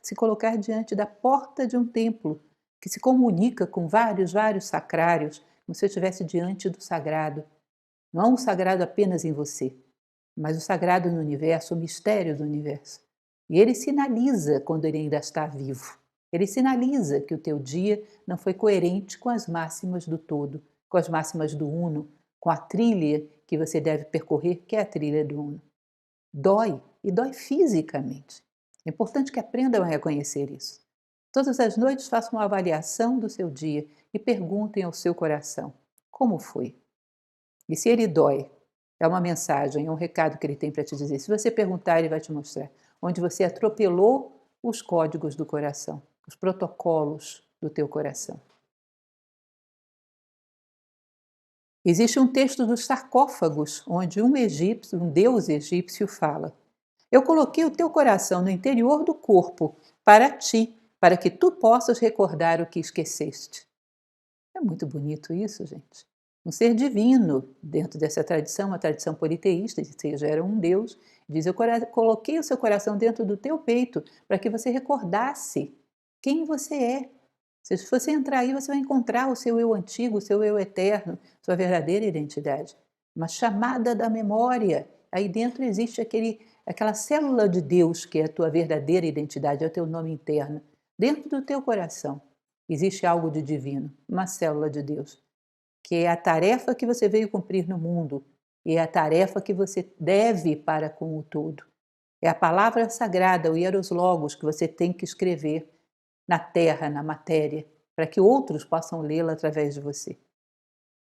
se colocar diante da porta de um templo, que se comunica com vários sacrários, como se você estivesse diante do sagrado. Não o sagrado apenas em você, mas o sagrado no universo, o mistério do universo. E ele sinaliza quando ele ainda está vivo. Ele sinaliza que o teu dia não foi coerente com as máximas do todo, com as máximas do uno, com a trilha que você deve percorrer, que é a trilha do uno. Dói, e dói fisicamente. É importante que aprendam a reconhecer isso. Todas as noites façam uma avaliação do seu dia e perguntem ao seu coração, como foi? E se ele dói, é uma mensagem, é um recado que ele tem para te dizer. Se você perguntar, ele vai te mostrar onde você atropelou os códigos do coração, os protocolos do teu coração. Existe um texto dos sarcófagos, onde um egípcio, um deus egípcio, fala: eu coloquei o teu coração no interior do corpo para ti, para que tu possas recordar o que esqueceste. É muito bonito isso, gente. Um ser divino, dentro dessa tradição, uma tradição politeísta, ou seja, era um Deus, diz, eu coloquei o seu coração dentro do teu peito para que você recordasse quem você é. Se você entrar aí, você vai encontrar o seu eu antigo, o seu eu eterno, sua verdadeira identidade. Uma chamada da memória. Aí dentro existe aquela célula de Deus, que é a tua verdadeira identidade, é o teu nome interno. Dentro do teu coração existe algo de divino, uma célula de Deus, que é a tarefa que você veio cumprir no mundo e é a tarefa que você deve para com o todo. É a palavra sagrada, o hieros logos, que você tem que escrever na terra, na matéria, para que outros possam lê-la através de você.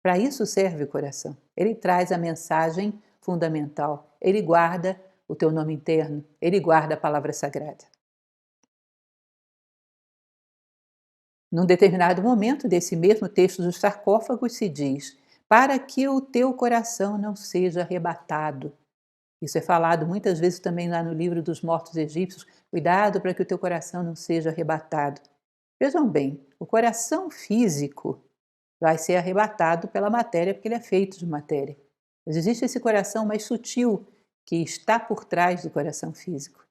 Para isso serve o coração. Ele traz a mensagem fundamental. Ele guarda o teu nome interno. Ele guarda a palavra sagrada. Num determinado momento desse mesmo texto dos sarcófagos se diz: para que o teu coração não seja arrebatado. Isso é falado muitas vezes também lá no livro dos mortos egípcios. Cuidado para que o teu coração não seja arrebatado. Vejam bem, o coração físico vai ser arrebatado pela matéria, porque ele é feito de matéria. Mas existe esse coração mais sutil que está por trás do coração físico.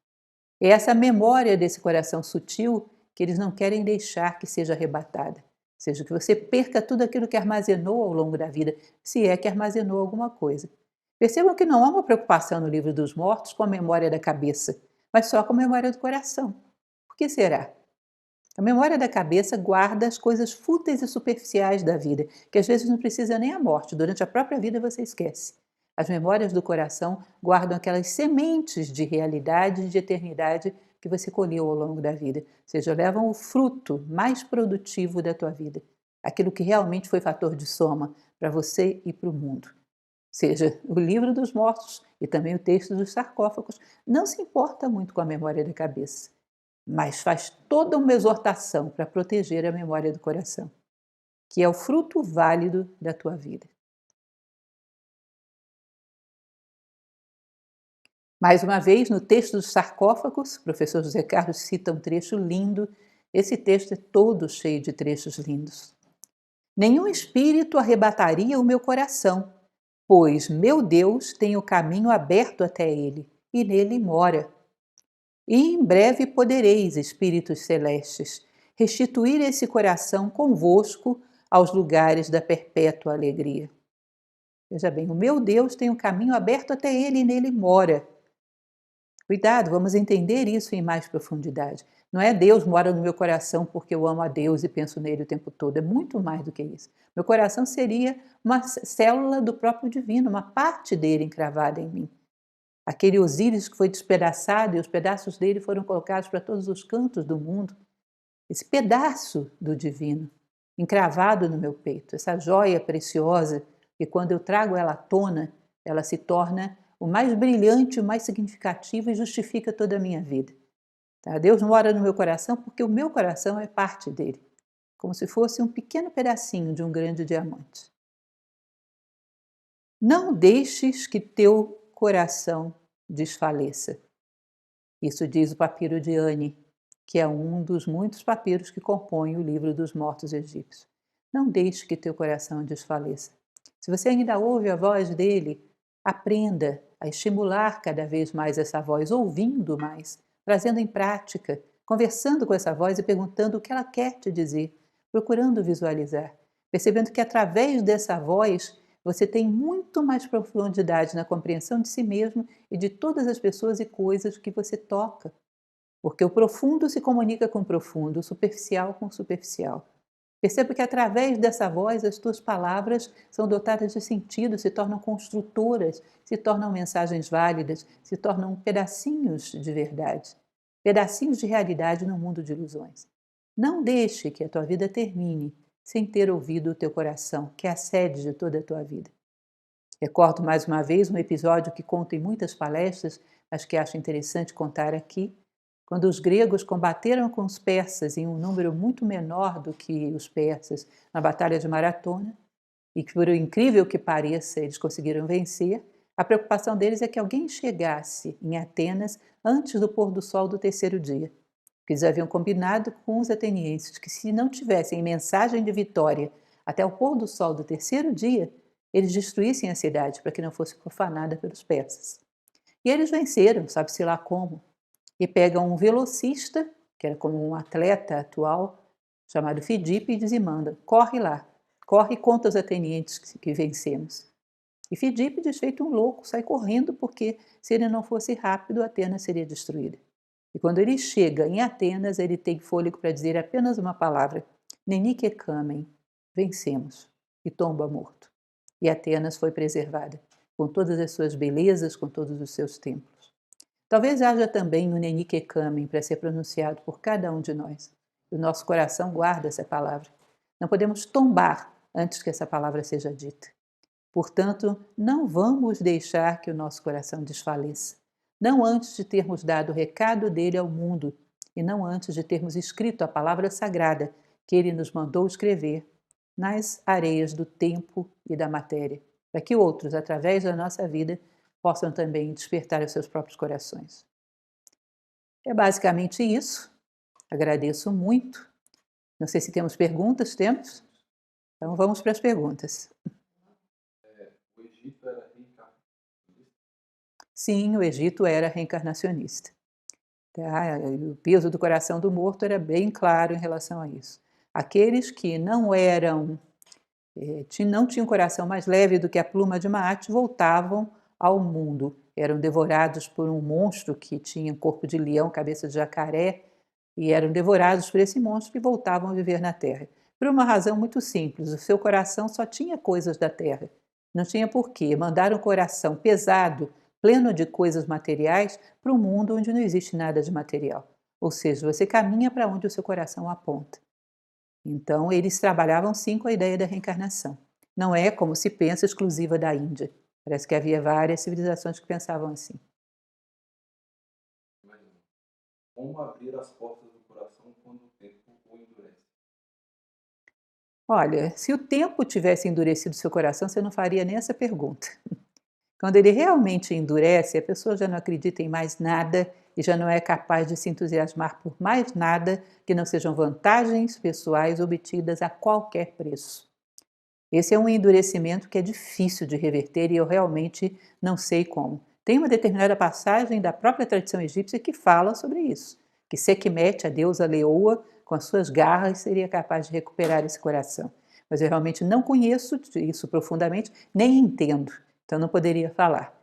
É essa memória desse coração sutil que eles não querem deixar que seja arrebatada. Ou seja, que você perca tudo aquilo que armazenou ao longo da vida, se é que armazenou alguma coisa. Percebam que não há uma preocupação no livro dos mortos com a memória da cabeça, mas só com a memória do coração. Por que será? A memória da cabeça guarda as coisas fúteis e superficiais da vida, que às vezes não precisa nem a morte, durante a própria vida você esquece. As memórias do coração guardam aquelas sementes de realidade e de eternidade que você colheu ao longo da vida, ou seja, levam o fruto mais produtivo da tua vida, aquilo que realmente foi fator de soma para você e para o mundo. Seja o livro dos mortos e também o texto dos sarcófagos, não se importa muito com a memória da cabeça, mas faz toda uma exortação para proteger a memória do coração, que é o fruto válido da tua vida. Mais uma vez, no texto dos sarcófagos, o professor José Carlos cita um trecho lindo. Esse texto é todo cheio de trechos lindos. Nenhum espírito arrebataria o meu coração, pois meu Deus tem o caminho aberto até ele, e nele mora. E em breve podereis, espíritos celestes, restituir esse coração convosco aos lugares da perpétua alegria. Veja bem, o meu Deus tem o caminho aberto até ele e nele mora. Cuidado, vamos entender isso em mais profundidade. Não é Deus mora no meu coração porque eu amo a Deus e penso nele o tempo todo. É muito mais do que isso. Meu coração seria uma célula do próprio divino, uma parte dele encravada em mim. Aquele Osíris que foi despedaçado e os pedaços dele foram colocados para todos os cantos do mundo. Esse pedaço do divino encravado no meu peito, essa joia preciosa, que quando eu trago ela à tona, ela se torna o mais brilhante, o mais significativo e justifica toda a minha vida. Tá? Deus mora no meu coração porque o meu coração é parte dele, como se fosse um pequeno pedacinho de um grande diamante. Não deixes que teu coração desfaleça. Isso diz o papiro de Ani, que é um dos muitos papiros que compõem o livro dos mortos egípcios. Não deixe que teu coração desfaleça. Se você ainda ouve a voz dele, aprenda a estimular cada vez mais essa voz, ouvindo mais, trazendo em prática, conversando com essa voz e perguntando o que ela quer te dizer, procurando visualizar, percebendo que através dessa voz você tem muito mais profundidade na compreensão de si mesmo e de todas as pessoas e coisas que você toca. Porque o profundo se comunica com o profundo, o superficial com o superficial. Perceba que através dessa voz as tuas palavras são dotadas de sentido, se tornam construtoras, se tornam mensagens válidas, se tornam pedacinhos de verdade, pedacinhos de realidade no mundo de ilusões. Não deixe que a tua vida termine sem ter ouvido o teu coração, que é a sede de toda a tua vida. Recordo mais uma vez um episódio que conto em muitas palestras, mas que acho interessante contar aqui. Quando os gregos combateram com os persas em um número muito menor do que os persas na Batalha de Maratona, e que, por incrível que pareça, eles conseguiram vencer, a preocupação deles é que alguém chegasse em Atenas antes do pôr do sol do terceiro dia. Porque eles haviam combinado com os atenienses que, se não tivessem mensagem de vitória até o pôr do sol do terceiro dia, eles destruíssem a cidade para que não fosse profanada pelos persas. E eles venceram, sabe-se lá como. E pegam um velocista, que era como um atleta atual, chamado Fidípides, e manda: corre lá, corre contra os atenienses que vencemos. E Fidípides, feito um louco, sai correndo porque, se ele não fosse rápido, Atenas seria destruída. E quando ele chega em Atenas, ele tem fôlego para dizer apenas uma palavra: Nenike kamen, vencemos, e tomba morto. E Atenas foi preservada, com todas as suas belezas, com todos os seus templos. Talvez haja também um Nenike kamen para ser pronunciado por cada um de nós. O nosso coração guarda essa palavra. Não podemos tombar antes que essa palavra seja dita. Portanto, não vamos deixar que o nosso coração desfaleça. Não antes de termos dado o recado dele ao mundo e não antes de termos escrito a palavra sagrada que ele nos mandou escrever nas areias do tempo e da matéria, para que outros, através da nossa vida, possam também despertar os seus próprios corações. É basicamente isso. Agradeço muito. Não sei se temos perguntas, temos? Então vamos para as perguntas. O Egito era reencarnacionista? Sim, o Egito era reencarnacionista. Tá? O peso do coração do morto era bem claro em relação a isso. Aqueles que não tinham um coração mais leve do que a pluma de Maat voltavam ao mundo. Eram devorados por um monstro que tinha corpo de leão, cabeça de jacaré, e eram devorados por esse monstro e voltavam a viver na Terra. Por uma razão muito simples: o seu coração só tinha coisas da Terra. Não tinha porquê mandar um coração pesado, pleno de coisas materiais, para um mundo onde não existe nada de material. Ou seja, você caminha para onde o seu coração aponta. Então, eles trabalhavam sim com a ideia da reencarnação. Não é, como se pensa, exclusiva da Índia. Parece que havia várias civilizações que pensavam assim. Imagina. Como abrir as portas do coração quando o tempo o endurece? Olha, se o tempo tivesse endurecido seu coração, você não faria nem essa pergunta. Quando ele realmente endurece, a pessoa já não acredita em mais nada e já não é capaz de se entusiasmar por mais nada que não sejam vantagens pessoais obtidas a qualquer preço. Esse é um endurecimento que é difícil de reverter e eu realmente não sei como. Tem uma determinada passagem da própria tradição egípcia que fala sobre isso, que Sekhmet, a deusa leoa, com as suas garras, seria capaz de recuperar esse coração. Mas eu realmente não conheço isso profundamente, nem entendo, então não poderia falar.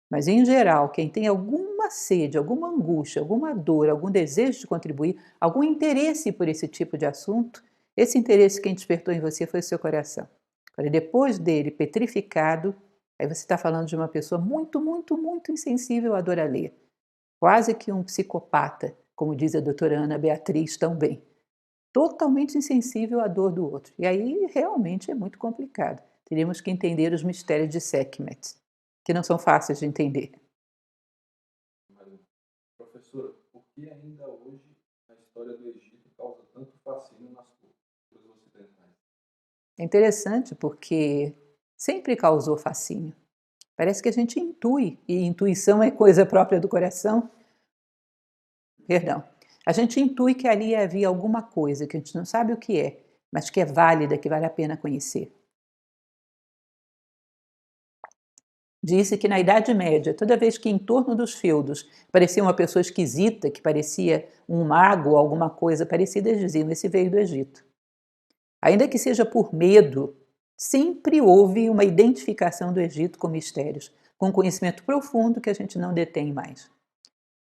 Mas, em geral, quem tem alguma sede, alguma angústia, alguma dor, algum desejo de contribuir, algum interesse por esse tipo de assunto, esse interesse quem despertou em você foi o seu coração. Agora, depois dele petrificado, aí você está falando de uma pessoa muito, muito, muito insensível à dor alheia. Quase que um psicopata, como diz a doutora Ana Beatriz tão bem. Totalmente insensível à dor do outro. E aí realmente é muito complicado. Teríamos que entender os mistérios de Sekhmet, que não são fáceis de entender. Imagina. Professora, por que ainda hoje a história do Egito causa tanto fascínio nas culturas ocidentais? É interessante porque sempre causou fascínio. Parece que a gente intui, e intuição é coisa própria do coração. Perdão. A gente intui que ali havia alguma coisa que a gente não sabe o que é, mas que é válida, que vale a pena conhecer. Disse que na Idade Média, toda vez que em torno dos feudos parecia uma pessoa esquisita, que parecia um mago ou alguma coisa parecida, eles diziam: esse veio do Egito. Ainda que seja por medo, sempre houve uma identificação do Egito com mistérios, com um conhecimento profundo que a gente não detém mais.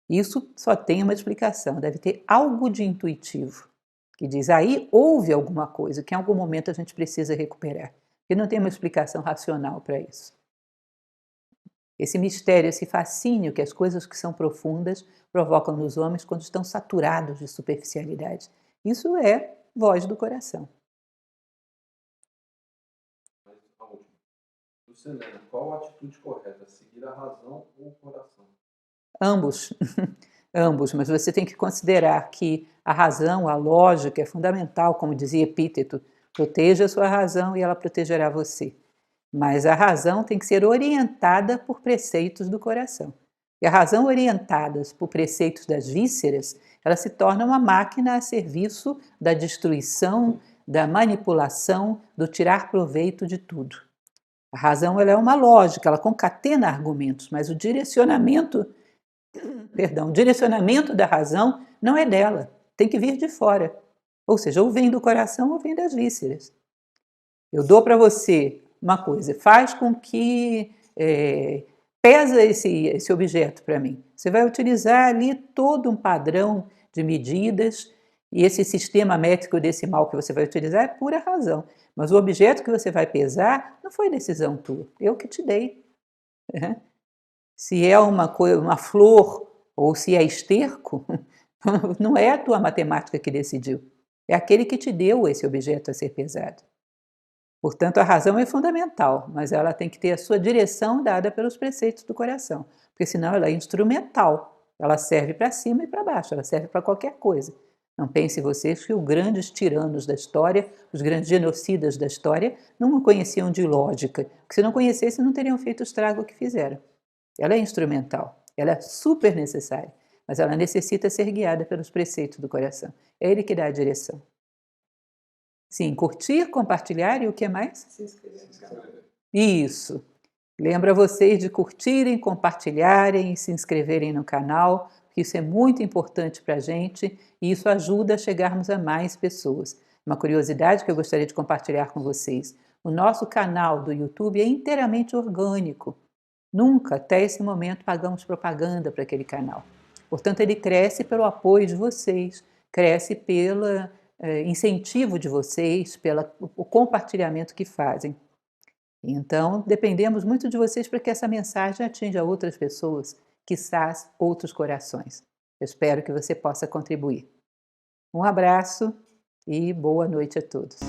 Isso só tem uma explicação, deve ter algo de intuitivo, que diz aí houve alguma coisa que em algum momento a gente precisa recuperar. E não tem uma explicação racional para isso. Esse mistério, esse fascínio que as coisas que são profundas provocam nos homens quando estão saturados de superficialidade. Isso é voz do coração. Mas a última. Luciana, qual a atitude correta? Seguir a razão ou o coração? Ambos, ambos, mas você tem que considerar que a razão, a lógica é fundamental, como dizia Epíteto, proteja a sua razão e ela protegerá você. Mas a razão tem que ser orientada por preceitos do coração. E a razão orientada por preceitos das vísceras, ela se torna uma máquina a serviço da destruição, da manipulação, do tirar proveito de tudo. A razão ela é uma lógica, ela concatena argumentos, mas o direcionamento da razão não é dela, tem que vir de fora. Ou seja, ou vem do coração ou vem das vísceras. Eu dou para você uma coisa, faz com que pesa esse objeto para mim. Você vai utilizar ali todo um padrão de medidas e esse sistema métrico decimal que você vai utilizar é pura razão. Mas o objeto que você vai pesar não foi decisão tua, eu que te dei. Se é uma flor ou se é esterco, não é a tua matemática que decidiu, é aquele que te deu esse objeto a ser pesado. Portanto, a razão é fundamental, mas ela tem que ter a sua direção dada pelos preceitos do coração, porque senão ela é instrumental, ela serve para cima e para baixo, ela serve para qualquer coisa. Não pense vocês que os grandes tiranos da história, os grandes genocidas da história, não conheciam de lógica, porque se não conhecessem não teriam feito o estrago que fizeram. Ela é instrumental, ela é super necessária, mas ela necessita ser guiada pelos preceitos do coração. É ele que dá a direção. Sim, curtir, compartilhar e o que mais? Se inscrever no canal. Isso. Lembra vocês de curtirem, compartilharem e se inscreverem no canal, porque isso é muito importante para a gente e isso ajuda a chegarmos a mais pessoas. Uma curiosidade que eu gostaria de compartilhar com vocês: o nosso canal do YouTube é inteiramente orgânico. Nunca, até esse momento, pagamos propaganda para aquele canal. Portanto, ele cresce pelo apoio de vocês, cresce pelo incentivo de vocês, pelo compartilhamento que fazem. Então, dependemos muito de vocês para que essa mensagem atinja outras pessoas, quiçás outros corações. Eu espero que você possa contribuir. Um abraço e boa noite a todos.